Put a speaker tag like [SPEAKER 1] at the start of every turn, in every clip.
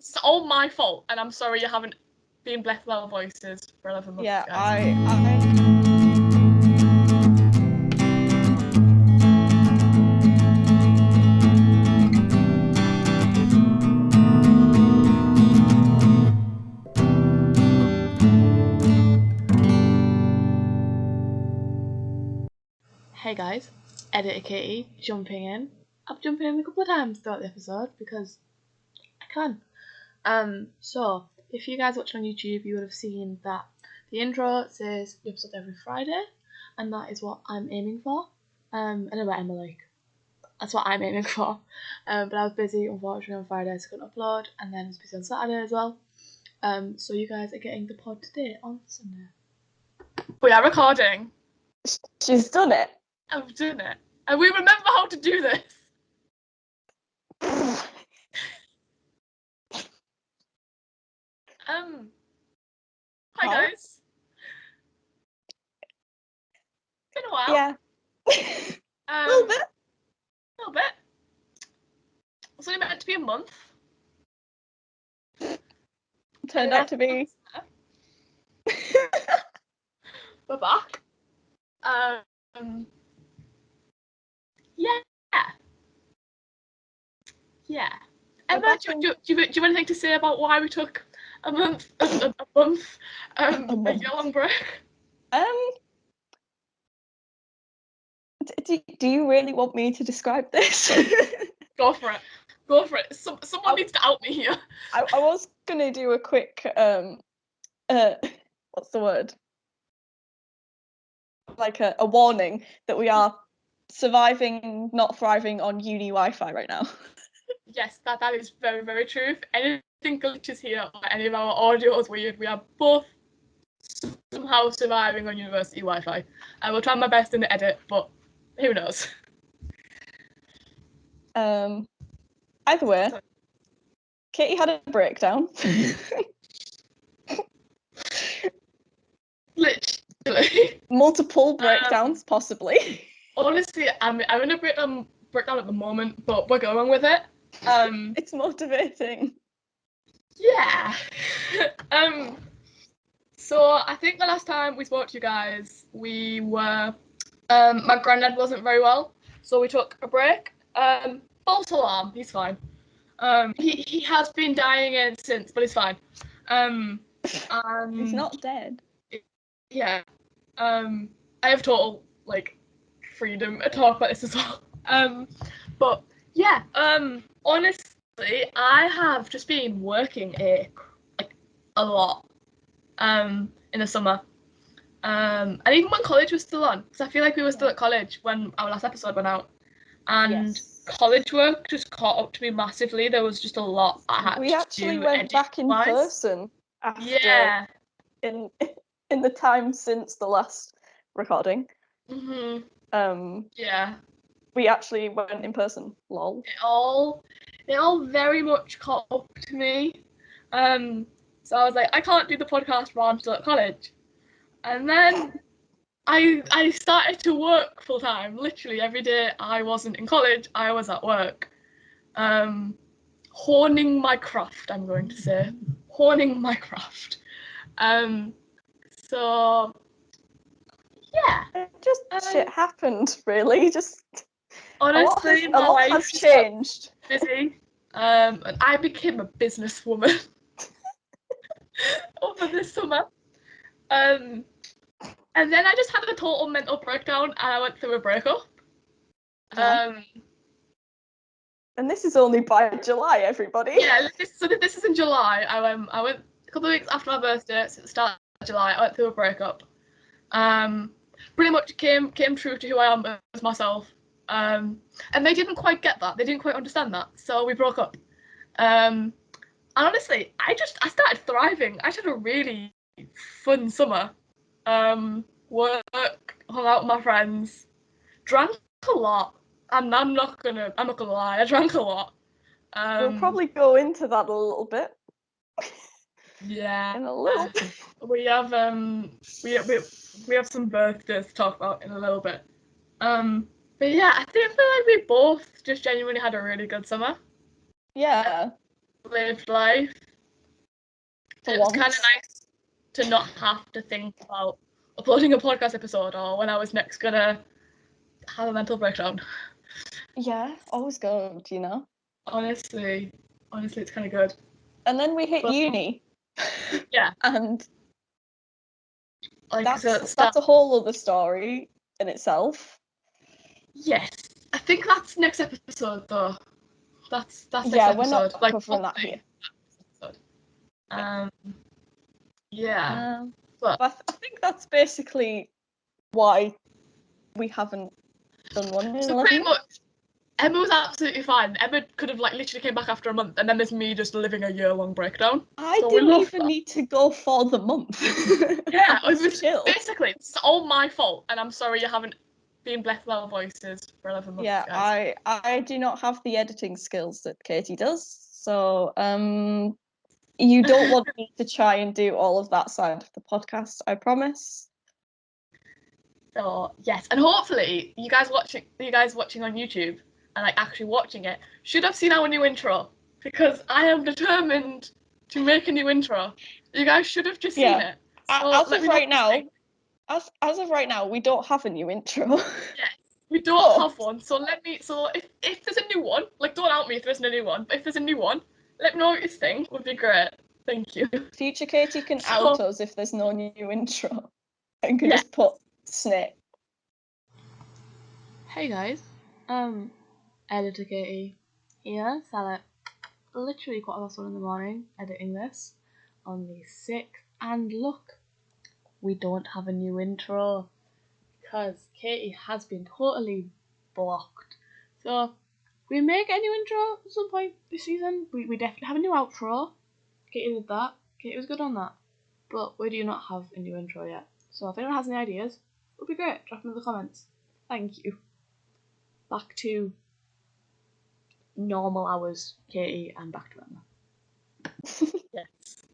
[SPEAKER 1] It's all my fault, and I'm sorry you haven't been blessed with our voices for 11 months.
[SPEAKER 2] Yeah,
[SPEAKER 1] guys. Hey guys, Editor Katie jumping in. I've jumped in a couple of times throughout the episode because I can. So if you guys watch on YouTube, you would have seen that the intro says the episode every Friday, and that is what I'm aiming for. I don't know about Emma, like, that's what I'm aiming for. But I was busy, unfortunately, on Friday, so I couldn't upload, and then I was busy on Saturday as well. So you guys are getting the pod today on Sunday. We are recording.
[SPEAKER 2] she's done it.
[SPEAKER 1] I've done it. And we remember how to do this. Hi guys. Been a while.
[SPEAKER 2] Yeah. A little bit.
[SPEAKER 1] A little bit. It's only meant to be a month.
[SPEAKER 2] Turned out to be.
[SPEAKER 1] We're back. Yeah. Emma, do you have anything to say about why we took a month, a year-long break?
[SPEAKER 2] Do you really want me to describe this?
[SPEAKER 1] Go for it. Go for it. Someone needs to out me here.
[SPEAKER 2] I was gonna do a quick what's the word? Like a warning that we are surviving, not thriving on uni Wi-Fi right now.
[SPEAKER 1] Yes, that is very, very true. If anything glitches here or any of our audio is weird, we are both somehow surviving on university Wi-Fi. I will try my best in the edit, but who knows?
[SPEAKER 2] Either way, Katie had a breakdown.
[SPEAKER 1] Literally.
[SPEAKER 2] Multiple breakdowns, possibly.
[SPEAKER 1] Honestly, I'm in a breakdown at the moment, but we're going with it.
[SPEAKER 2] It's motivating.
[SPEAKER 1] Yeah. So I think the last time we spoke to you guys, we were my granddad wasn't very well, so we took a break. False alarm, he's fine. He has been dying in since, but he's fine. And
[SPEAKER 2] he's not dead.
[SPEAKER 1] Yeah. I have total freedom to talk about this as well. But yeah. Honestly, I have just been working a lot. In the summer. And even when college was still on, because I feel like we were still at college when our last episode went out. And college work just caught up to me massively. There was just a lot I had to do.
[SPEAKER 2] We actually went back in person after in the time since the last recording.
[SPEAKER 1] Yeah.
[SPEAKER 2] We actually went in person. Lol.
[SPEAKER 1] It all very much caught up to me. So I was like, I can't do the podcast while I'm still at college. And then I started to work full time. Literally every day I wasn't in college, I was at work. Honing my craft, I'm going to say. Honing my craft. So yeah.
[SPEAKER 2] Just shit happened, really. Just
[SPEAKER 1] honestly,
[SPEAKER 2] a lot has changed.
[SPEAKER 1] Busy. And I became a businesswoman over this summer. And then I just had a total mental breakdown and I went through a breakup.
[SPEAKER 2] And this is only by July, everybody.
[SPEAKER 1] Yeah, this is in July. I went a couple of weeks after my birthday, so at the start of July, I went through a breakup. Pretty much came true to who I am as myself. And they didn't quite get that. They didn't quite understand that. So we broke up. And honestly, I started thriving. I had a really fun summer. Work, hung out with my friends, drank a lot. I'm not gonna lie, I drank a lot.
[SPEAKER 2] We'll probably go into that a little bit.
[SPEAKER 1] Yeah.
[SPEAKER 2] In a little.
[SPEAKER 1] We have we have some birthdays to talk about in a little bit. But yeah, I feel like we both just genuinely had a really good summer.
[SPEAKER 2] Yeah.
[SPEAKER 1] lived life. It was kind of nice to not have to think about uploading a podcast episode or when I was next gonna have a mental breakdown.
[SPEAKER 2] Yeah, always good, you know?
[SPEAKER 1] Honestly, it's kind of good.
[SPEAKER 2] And then we hit uni.
[SPEAKER 1] Yeah.
[SPEAKER 2] And
[SPEAKER 1] like
[SPEAKER 2] that's a whole other story in itself.
[SPEAKER 1] Yes. I think that's next episode though. That's next
[SPEAKER 2] yeah,
[SPEAKER 1] episode.
[SPEAKER 2] We're not covering that here.
[SPEAKER 1] Yeah.
[SPEAKER 2] But I think that's basically why we haven't done one in 11
[SPEAKER 1] pretty much, Emma was absolutely fine. Emma could have literally came back after a month, and then there's me just living a year-long breakdown.
[SPEAKER 2] I didn't even need to go for the month.
[SPEAKER 1] Yeah, it was chill. Basically, it's all my fault, and I'm sorry you haven't been blessed with our voices for 11 months.
[SPEAKER 2] Yeah, guys. I do not have the editing skills that Katie does, so you don't want me to try and do all of that side of the podcast, I promise.
[SPEAKER 1] So yes, and hopefully you guys watching on YouTube and actually watching it should have seen our new intro, because I am determined to make a new intro. You guys should have just seen it. So
[SPEAKER 2] as of right now, we don't have a new intro.
[SPEAKER 1] Yes, we don't have one. So if there's a new one, don't out me if there isn't a new one, but if there's a new one, let me know what you think. Would be great. Thank you.
[SPEAKER 2] Future Katie can out us if there's no new intro. And can just put Snip.
[SPEAKER 1] Hey guys, Editor Katie here. So literally 1:15 in the morning editing this on the 6th, and look, we don't have a new intro because Katie has been totally blocked. So we may get a new intro at some point this season. We definitely have a new outro. Katie did that. Katie was good on that. But we do not have a new intro yet. So if anyone has any ideas, it would be great. Drop them in the comments. Thank you. Back to normal hours, Katie, and back to Emma. Yes.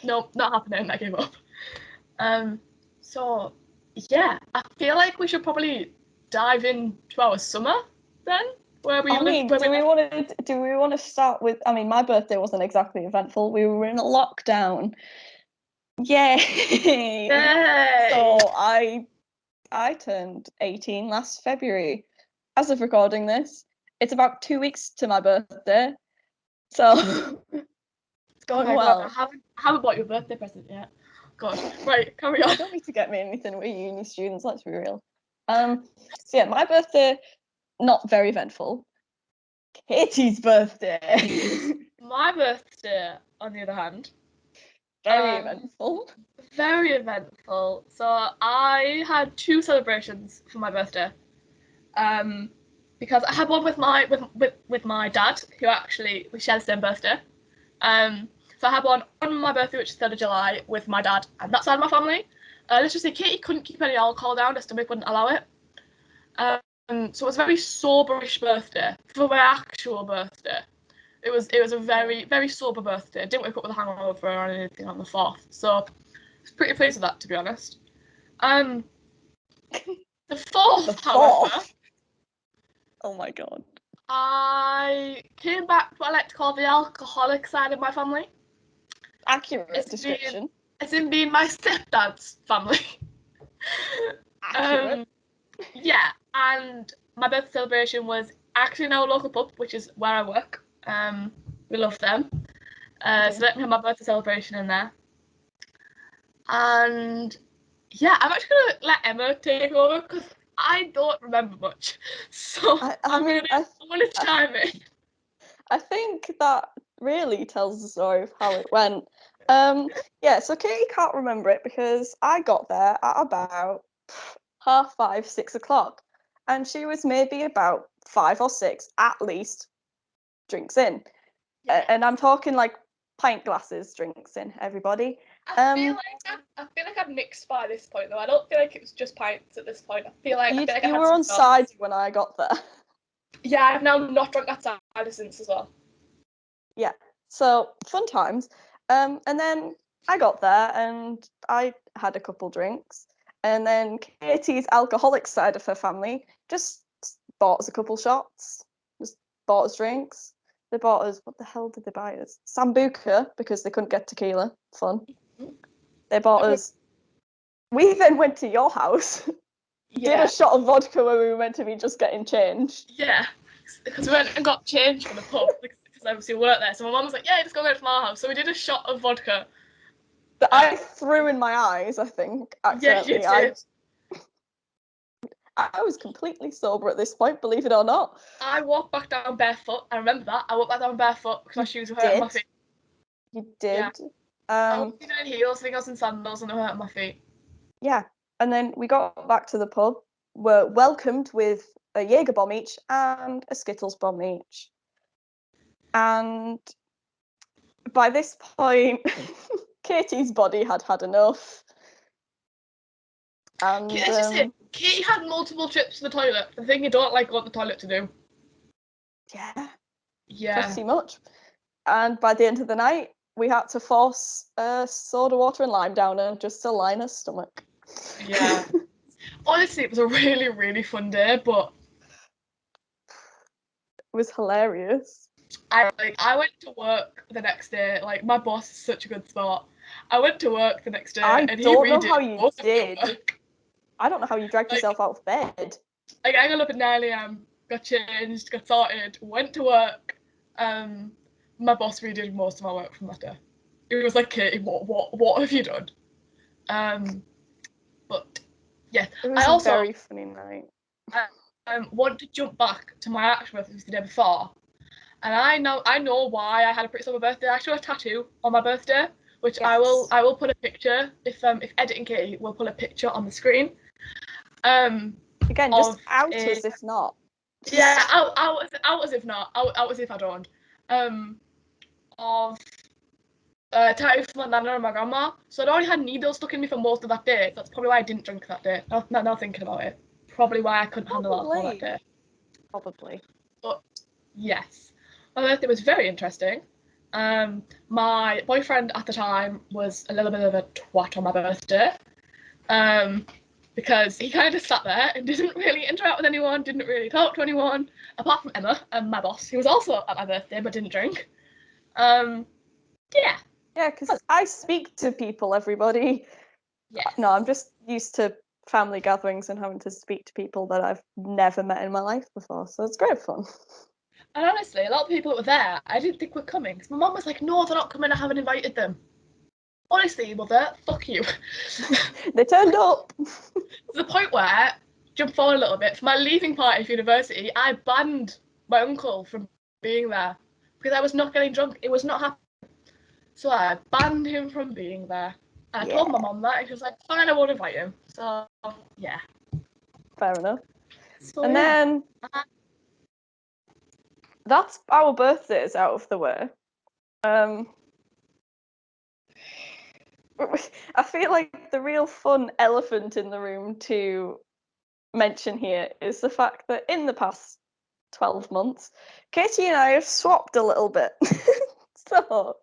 [SPEAKER 1] No, not happening. I gave up. So yeah, I feel like we should probably dive into our summer then.
[SPEAKER 2] Do we want to start with? I mean, my birthday wasn't exactly eventful. We were in a lockdown. Yay! So I turned 18 last February. As of recording this, it's about 2 weeks to my birthday. So it's going well.
[SPEAKER 1] God, I haven't bought your birthday present yet. God, right, carry on.
[SPEAKER 2] You don't need to get me anything. We're uni students. Let's be real. So yeah, my birthday, not very eventful. Katie's birthday.
[SPEAKER 1] My birthday, on the other hand,
[SPEAKER 2] very eventful.
[SPEAKER 1] Very eventful. So I had 2 celebrations for my birthday. Because I had one with my dad, who actually we share the same birthday. So I had one on my birthday, which is 3rd of July, with my dad and that side of my family. Let's just say Katie couldn't keep any alcohol down, her stomach wouldn't allow it. So it was a very soberish birthday for my actual birthday. It was a very, very sober birthday. I didn't wake up with a hangover or anything on the 4th. So I was pretty pleased with that, to be honest. The 4th, however.
[SPEAKER 2] Oh my god.
[SPEAKER 1] I came back to what I like to call the alcoholic side of my family.
[SPEAKER 2] Accurate description.
[SPEAKER 1] As in being my stepdad's family.
[SPEAKER 2] Accurate.
[SPEAKER 1] Yeah, and my birthday celebration was actually in our local pub, which is where I work. We love them. So let me have my birthday celebration in there. And yeah, I'm actually going to let Emma take over because I don't remember much. So I want to chime in.
[SPEAKER 2] I think that really tells the story of how it went. Yeah, so Katie can't remember it because I got there at about 5:30, 6 o'clock, and she was maybe about 5 or 6 at least drinks in. Yeah. And I'm talking pint glasses drinks in, everybody.
[SPEAKER 1] I feel like I've mixed by this point though. I don't feel like it was just pints at this point. I feel like
[SPEAKER 2] you were on sides when I got there.
[SPEAKER 1] Yeah, I've now not drunk that cider since as well.
[SPEAKER 2] Yeah, so fun times. And then I got there and I had a couple drinks, and then Katie's alcoholic side of her family just bought us a couple shots, just bought us drinks. They bought us, what the hell did they buy us? Sambuca, because they couldn't get tequila. Fun. They bought us. We then went to your house, did a shot of vodka when we were meant to be just getting changed.
[SPEAKER 1] Yeah, because we went and got changed from the pub, because obviously we weren't there. So my mum was like, yeah, just go from our house. So we did a shot of vodka.
[SPEAKER 2] That I threw in my eyes, I think, accidentally.
[SPEAKER 1] Yeah, you did.
[SPEAKER 2] I was completely sober at this point, believe it or not.
[SPEAKER 1] I walked back down barefoot. I remember that. I walked back down barefoot because my shoes were hurting my feet.
[SPEAKER 2] You did.
[SPEAKER 1] Yeah. I was in heels, I think I was in sandals, and they were hurting my feet.
[SPEAKER 2] Yeah, and then we got back to the pub. Were welcomed with a Jaeger bomb each and a Skittles bomb each. And by this point, Katie's body had had enough. And
[SPEAKER 1] That's just it. Katie had multiple trips to the toilet. The thing you don't like going to the toilet to do.
[SPEAKER 2] Yeah. Pretty much. And by the end of the night, we had to force soda water and lime down her just to line her stomach.
[SPEAKER 1] Yeah. Honestly, it was a really, really fun day, but
[SPEAKER 2] it was hilarious.
[SPEAKER 1] I went to work the next day. Like, my boss is such a good sport. I went to work the next day, and he
[SPEAKER 2] don't know how you did. I don't know how you dragged yourself out of bed.
[SPEAKER 1] Like, I got up at 9 a.m, got changed, got sorted, went to work. My boss redid most of my work from that day. It was like, Katie, what have you done? But yeah,
[SPEAKER 2] it was a very funny night.
[SPEAKER 1] I want to jump back to my actual birthday the day before, and I know why I had a pretty sober birthday. I actually had a tattoo on my birthday, which I will put a picture if editing Katie will put a picture on the screen.
[SPEAKER 2] Again, just out as if not.
[SPEAKER 1] Yeah, out as if not. Out as if I don't. Of tattoo for my nana and my grandma. So I'd already had needles stuck in me for most of that day. That's probably why I didn't drink that day. Now thinking about it, probably why I couldn't handle alcohol that day.
[SPEAKER 2] Probably.
[SPEAKER 1] But yes, my birthday was very interesting. My boyfriend at the time was a little bit of a twat on my birthday. Because he kind of sat there and didn't really interact with anyone, didn't really talk to anyone, apart from Emma, my boss, who was also at my birthday but didn't drink. Yeah.
[SPEAKER 2] Yeah, because I speak to people, everybody.
[SPEAKER 1] Yes.
[SPEAKER 2] No, I'm just used to family gatherings and having to speak to people that I've never met in my life before, so it's great fun.
[SPEAKER 1] And honestly, a lot of people that were there, I didn't think were coming, because my mum was like, no, they're not coming, I haven't invited them. Honestly, mother, fuck you.
[SPEAKER 2] They turned up.
[SPEAKER 1] To the point where, jump forward a little bit, for my leaving party for university, I banned my uncle from being there, because I was not getting drunk. It was not happening. So I banned him from being there. And I told my mum that, and she was like, fine, I won't invite him. So, yeah.
[SPEAKER 2] Fair enough. So, and then, that's our birthdays out of the way. I feel like the real fun elephant in the room to mention here is the fact that in the past 12 months, Katie and I have swapped a little bit. So,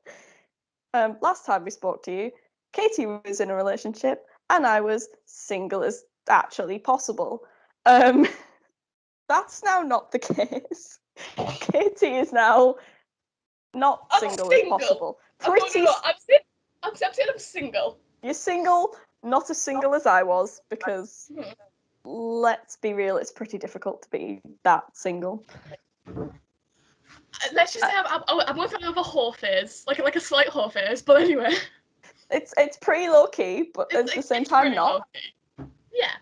[SPEAKER 2] last time we spoke to you, Katie was in a relationship and I was single as actually possible. That's now not the case. Katie is now not single as possible.
[SPEAKER 1] I'm saying I'm single.
[SPEAKER 2] You're single, not as single as I was, because let's be real, it's pretty difficult to be that single.
[SPEAKER 1] Let's just say I'm going through another whore phase, like a slight whore phase, but anyway.
[SPEAKER 2] It's pretty low key, but at the same time not.
[SPEAKER 1] Yeah.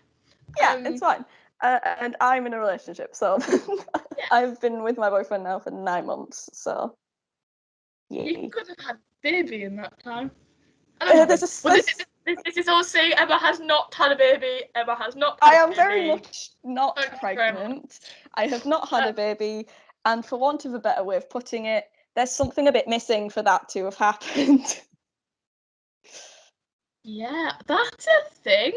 [SPEAKER 2] Yeah, it's fine. And I'm in a relationship, so I've been with my boyfriend now for 9 months, so
[SPEAKER 1] yeah. You could have had a baby in that time.
[SPEAKER 2] This
[SPEAKER 1] is all saying Emma has not had a baby. Emma has not
[SPEAKER 2] had a baby. I am very much not pregnant. I have not had a baby, and for want of a better way of putting it, there's something a bit missing for that to have happened.
[SPEAKER 1] Yeah, that's a thing.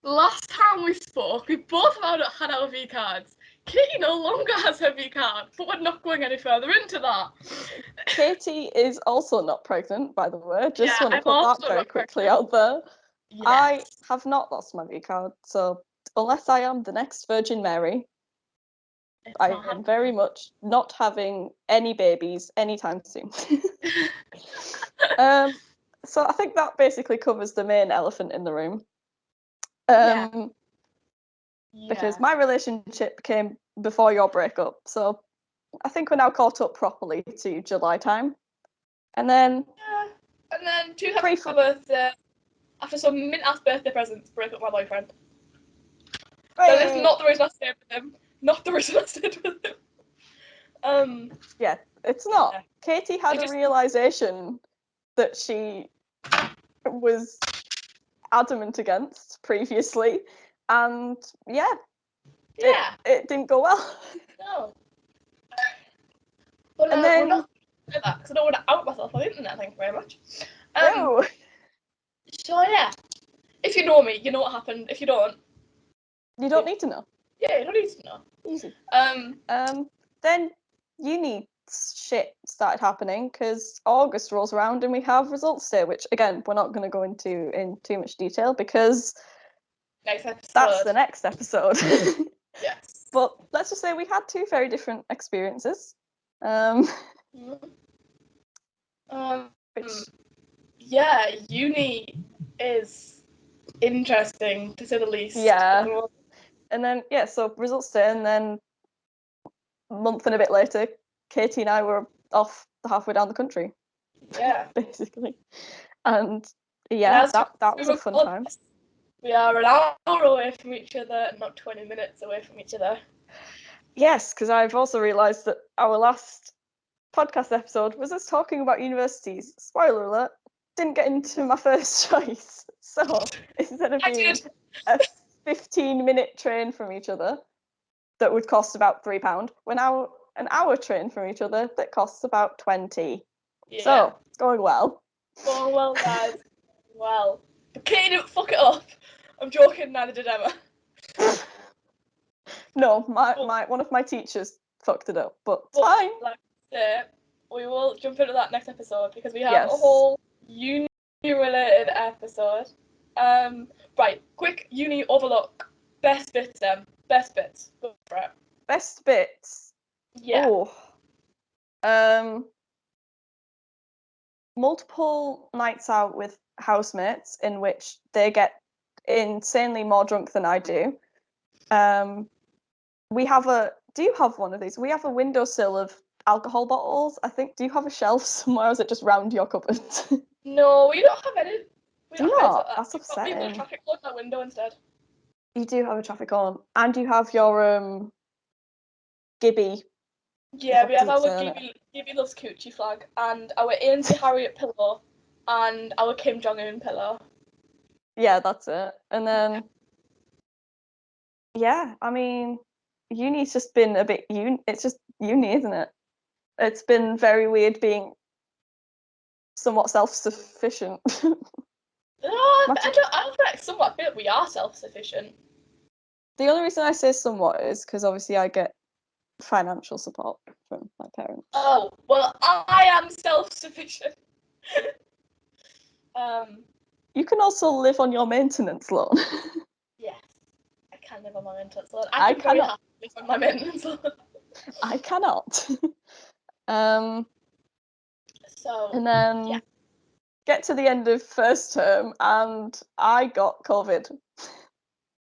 [SPEAKER 1] Last time we spoke, we both had our V cards. Katie no longer has her V card, but we're not going any further into that.
[SPEAKER 2] Katie is also not pregnant, by the way. Just want to put that very quickly out there. Yes. I have not lost my V card, so unless I am the next Virgin Mary. I am very much not having any babies anytime soon. So I think that basically covers the main elephant in the room. Because my relationship came before your breakup, so I think we're now caught up properly to July time. And then...
[SPEAKER 1] Yeah. And then 2 happy birthday. After some mint-ass birthday presents, break up my boyfriend. That is not the reason I stayed with him. Not the reason I stayed with him.
[SPEAKER 2] Yeah, it's not. Yeah. Katie had a realisation that she was adamant against previously, and it didn't go well.
[SPEAKER 1] No. But and then, we're not like that, because I don't want to out myself on the internet, thank you very much.
[SPEAKER 2] No.
[SPEAKER 1] So yeah, if you know me, you know what happened. If you don't,
[SPEAKER 2] you don't need to know.
[SPEAKER 1] Yeah, you don't need to know.
[SPEAKER 2] Easy. Then uni shit started happening because August rolls around and we have results day, which again we're not going to go into in too much detail because that's the next episode.
[SPEAKER 1] Yes.
[SPEAKER 2] But let's just say we had 2 very different experiences.
[SPEAKER 1] Yeah, uni is interesting to say the least.
[SPEAKER 2] Yeah. And then so results day, and then a month and a bit later, Katie and I were off halfway down the country.
[SPEAKER 1] Yeah.
[SPEAKER 2] Basically. And that was a fun time.
[SPEAKER 1] We are an hour away from each other, not 20 minutes away from each other.
[SPEAKER 2] Yes, because I've also realised that our last podcast episode was us talking about universities. Spoiler alert, didn't get into my first choice. So instead of being a 15-minute train from each other that would cost about £3, we're now an hour train from each other that costs about 20. Yeah. So it's going well.
[SPEAKER 1] Going well, guys. Well, but Katie didn't fuck it up. I'm joking, neither did Emma.
[SPEAKER 2] No, one of my teachers fucked it up, but it's fine.
[SPEAKER 1] Like I say, we will jump into that next episode because we have a whole uni-related episode. Right, quick uni overlook. Best bits, Best bits. Go for it.
[SPEAKER 2] Best bits?
[SPEAKER 1] Yeah.
[SPEAKER 2] Oh. Multiple nights out with housemates in which they get insanely more drunk than I do. We have do you have one of these? We have a windowsill of alcohol bottles, I think. Do you have a shelf somewhere, or is it just round your cupboard?
[SPEAKER 1] No, we don't have any.
[SPEAKER 2] Do you not? That's upsetting.
[SPEAKER 1] We've got a traffic cone in our window instead.
[SPEAKER 2] You do have a traffic cone. And you have your Gibby.
[SPEAKER 1] Yeah, we have our Gibby Loves Coochie flag, and our ANC Harriet pillow, and our Kim Jong-un pillow.
[SPEAKER 2] Yeah, that's it. And then, I mean, uni's just been a bit it's just uni, isn't it? It's been very weird being somewhat self-sufficient.
[SPEAKER 1] No, I don't feel like somewhat. I feel like we are self-sufficient.
[SPEAKER 2] The only reason I say somewhat is because obviously I get financial support from my parents.
[SPEAKER 1] Oh, well, I am self-sufficient.
[SPEAKER 2] You can also live on your maintenance loan.
[SPEAKER 1] Yes, I can live on my maintenance loan. I can very happily live on my maintenance loan.
[SPEAKER 2] I cannot.
[SPEAKER 1] So,
[SPEAKER 2] and then get to the end of first term and I got COVID.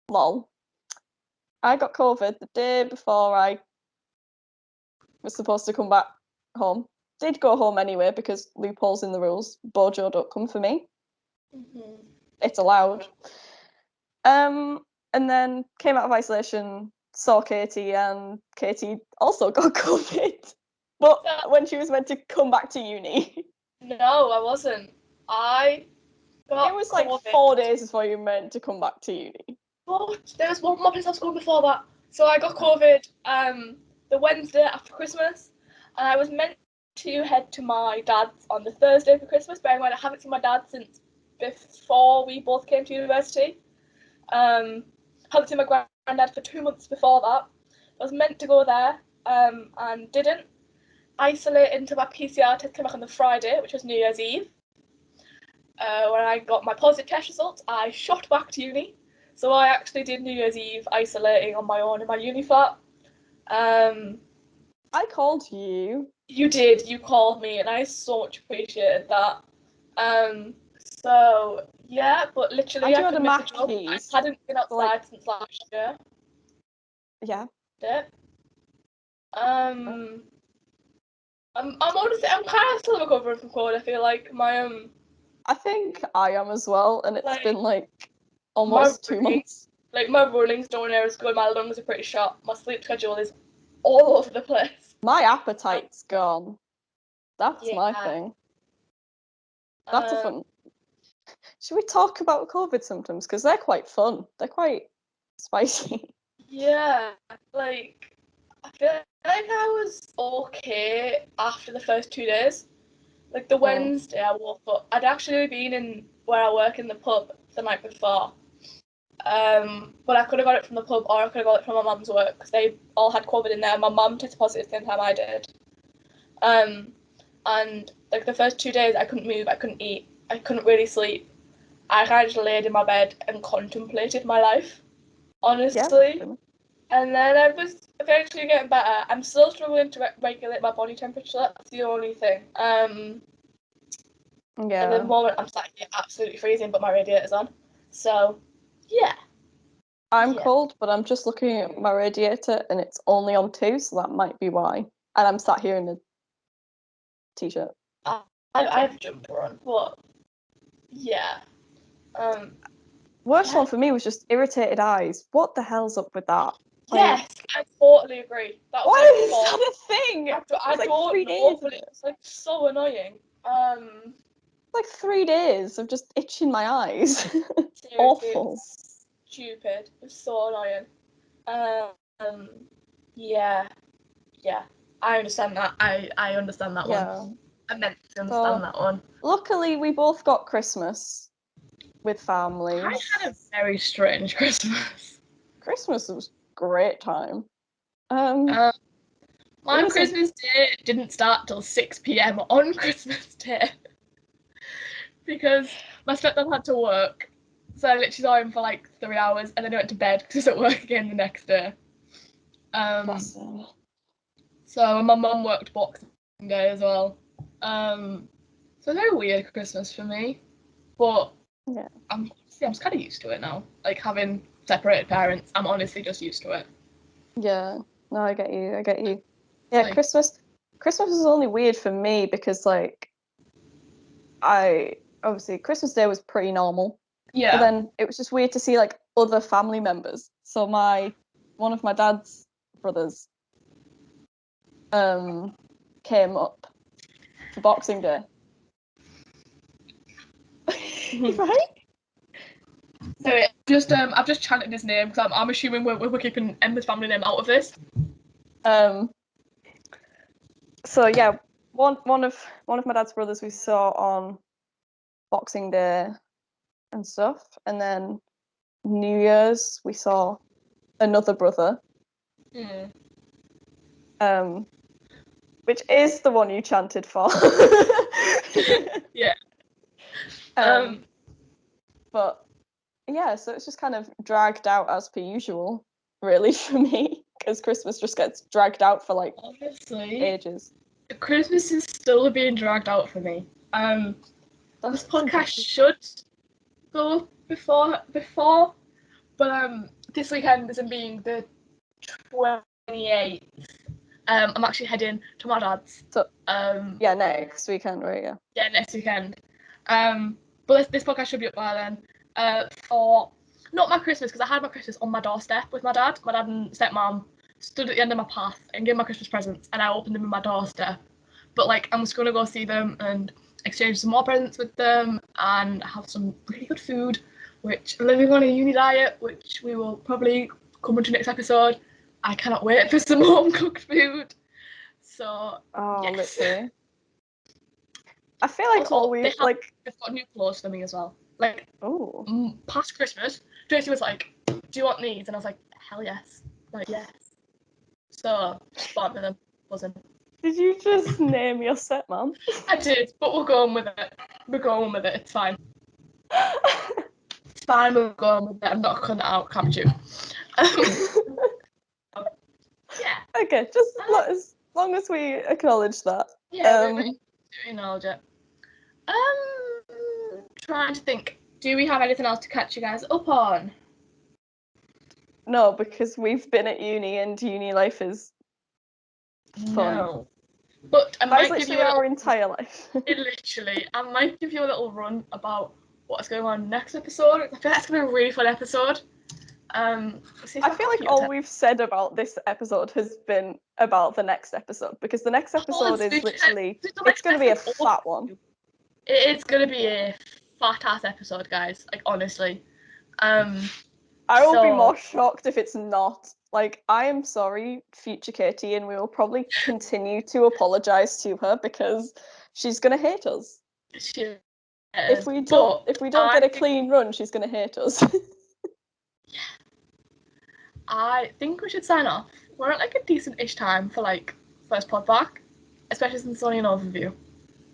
[SPEAKER 2] Lol. I got COVID the day before I was supposed to come back home. Did go home anyway because loopholes in the rules. Bojo, don't come for me.
[SPEAKER 1] Mm-hmm.
[SPEAKER 2] It's allowed. And then came out of isolation, saw Katie, and Katie also got COVID. But when she was meant to come back to uni.
[SPEAKER 1] No, I wasn't. It
[SPEAKER 2] was like COVID. 4 days before you were meant to come back to uni.
[SPEAKER 1] But there was one more place I was going before that. So I got COVID the Wednesday after Christmas, and I was meant to head to my dad's on the Thursday for Christmas, but I haven't seen my dad since before we both came to university. Hadn't seen my granddad for 2 months before that. I was meant to go there and didn't. Isolated until my PCR test came back on the Friday, which was New Year's Eve. When I got my positive test results, I shot back to uni. So I actually did New Year's Eve isolating on my own in my uni flat.
[SPEAKER 2] I called you.
[SPEAKER 3] You did. You called me, and I so much appreciated that. So yeah, but literally, I
[SPEAKER 2] had a
[SPEAKER 3] couldn't miss a job. I
[SPEAKER 2] Mackies.
[SPEAKER 3] hadn't been outside
[SPEAKER 2] Like-
[SPEAKER 3] since last year.
[SPEAKER 2] Yeah.
[SPEAKER 3] Did. I'm honestly, I'm kind of still recovering from COVID. I feel like my
[SPEAKER 2] I think I am as well, and it's
[SPEAKER 3] Like,
[SPEAKER 2] been like almost 2 months.
[SPEAKER 3] Like my running's nowhere near as good. My lungs are pretty shot. My sleep schedule is all over the place.
[SPEAKER 2] My appetite's gone. That's my
[SPEAKER 3] Yeah.
[SPEAKER 2] thing. That's a fun. Should we talk about COVID symptoms? Because they're quite fun. They're quite spicy.
[SPEAKER 3] Yeah, like I feel like I was okay after the first 2 days. Like the Wednesday I woke up. I'd actually been in where I work in the pub the night before. But I could have got it from the pub or I could have got it from my mum's work because they all had COVID in there. My mum tested positive the same time I did. And like the first 2 days I couldn't move, I couldn't eat, I couldn't really sleep. I kind of just laid in my bed and contemplated my life, honestly.
[SPEAKER 2] Yeah.
[SPEAKER 3] And then I was eventually getting better. I'm still struggling to regulate my body temperature. That's the only thing.
[SPEAKER 2] Yeah.
[SPEAKER 3] At the moment, I'm sat here absolutely freezing, but my radiator's on. So, yeah.
[SPEAKER 2] I'm cold, but I'm just looking at my radiator and it's only on 2, so that might be why. And I'm sat here in a t-shirt.
[SPEAKER 3] I have a jumper on, but yeah.
[SPEAKER 2] Worst one for me was just irritated eyes. What the hell's up with that?
[SPEAKER 3] Yes, I totally agree. That was
[SPEAKER 2] Why
[SPEAKER 3] like
[SPEAKER 2] is that a thing?
[SPEAKER 3] I don't
[SPEAKER 2] 3
[SPEAKER 3] know,
[SPEAKER 2] days.
[SPEAKER 3] but it's like so annoying.
[SPEAKER 2] Like 3 days of just itching my eyes.
[SPEAKER 3] Seriously,
[SPEAKER 2] Awful.
[SPEAKER 3] it's stupid. It's so annoying. Yeah. I understand that. I understand that one. I meant to understand that one.
[SPEAKER 2] Luckily, we both got Christmas with family.
[SPEAKER 1] I had a very strange Christmas.
[SPEAKER 2] Christmas was a great time.
[SPEAKER 1] My Christmas Day didn't start till 6 p.m. on Christmas Day because my stepdad had to work. So I literally saw him for like 3 hours and then he went to bed because he's at work again the next day. So my mum worked Boxing Day as well. So a very weird Christmas for me. But
[SPEAKER 2] yeah.
[SPEAKER 1] I'm kind of used to it now. Like having separated parents, I'm honestly just used to it.
[SPEAKER 2] Yeah. No, I get you. Yeah, like, Christmas is only weird for me because like obviously Christmas Day was pretty normal.
[SPEAKER 1] Yeah.
[SPEAKER 2] But then it was just weird to see like other family members. So one of my dad's brothers came up for Boxing Day. Right?
[SPEAKER 3] So I've just chanted his name because I'm assuming we're keeping Emma's family name out of this.
[SPEAKER 2] So yeah, one of my dad's brothers we saw on Boxing Day and stuff, and then New Year's we saw another brother. Which is the one you chanted for.
[SPEAKER 3] Yeah.
[SPEAKER 2] But yeah, so it's just kind of dragged out as per usual, really, for me, because Christmas just gets dragged out for like
[SPEAKER 3] honestly
[SPEAKER 2] ages.
[SPEAKER 3] Christmas is still being dragged out for me. This podcast should go before, but this weekend isn't being the 28th. I'm actually heading to my dad's.
[SPEAKER 2] So yeah, next weekend, right? Yeah.
[SPEAKER 3] Yeah, next weekend. But this podcast should be up by then. For not my Christmas, because I had my Christmas on my doorstep with my dad. My dad and stepmom stood at the end of my path and gave my Christmas presents, and I opened them in my doorstep. But like, I'm just gonna go see them and exchange some more presents with them and have some really good food. Which I'm living on a uni diet, which we will probably come into next episode. I cannot wait for some home cooked food. So yes.
[SPEAKER 2] Literally. I feel like
[SPEAKER 3] also, they've got new clothes for me as well. Like, past Christmas, Tracy was like, "Do you want these?" And I was like, "Hell yes!" Like, yes. So bought them. Wasn't.
[SPEAKER 2] Did you just name your stepmom?
[SPEAKER 3] I did, but we're going with it. It's fine. It's fine. We're going with it. I'm not cutting it out. Can't you? Yeah.
[SPEAKER 2] Okay, just as long as we acknowledge that.
[SPEAKER 3] Yeah, we do acknowledge it. Trying to think. Do we have anything else to catch you guys up on?
[SPEAKER 2] No, because we've been at uni and uni life is fun.
[SPEAKER 3] No. But I
[SPEAKER 2] That is
[SPEAKER 3] might give you
[SPEAKER 2] literally our entire life.
[SPEAKER 3] I might give you a little run about what's going on next episode. I feel like that's gonna be a really fun episode. I
[SPEAKER 2] feel like all we've said about this episode has been about the next episode, because the next episode is literally, it's going to be a fat one.
[SPEAKER 3] It's going to be a fat ass episode, guys. Like, honestly. I
[SPEAKER 2] will be more shocked if it's not. Like, I am sorry, future Katie, and we will probably continue to apologise to her because she's going to hate us. If we don't get a clean run, she's going to hate us.
[SPEAKER 3] Yeah. I think we should sign off. We're at like a decent-ish time for like first pod back, especially since it's only an overview.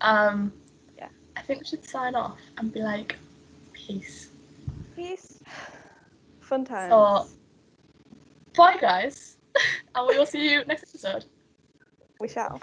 [SPEAKER 2] Yeah.
[SPEAKER 3] I think we should sign off and be like, peace.
[SPEAKER 2] Peace. Fun times.
[SPEAKER 3] So, bye guys, and we will see you next episode.
[SPEAKER 2] We shall.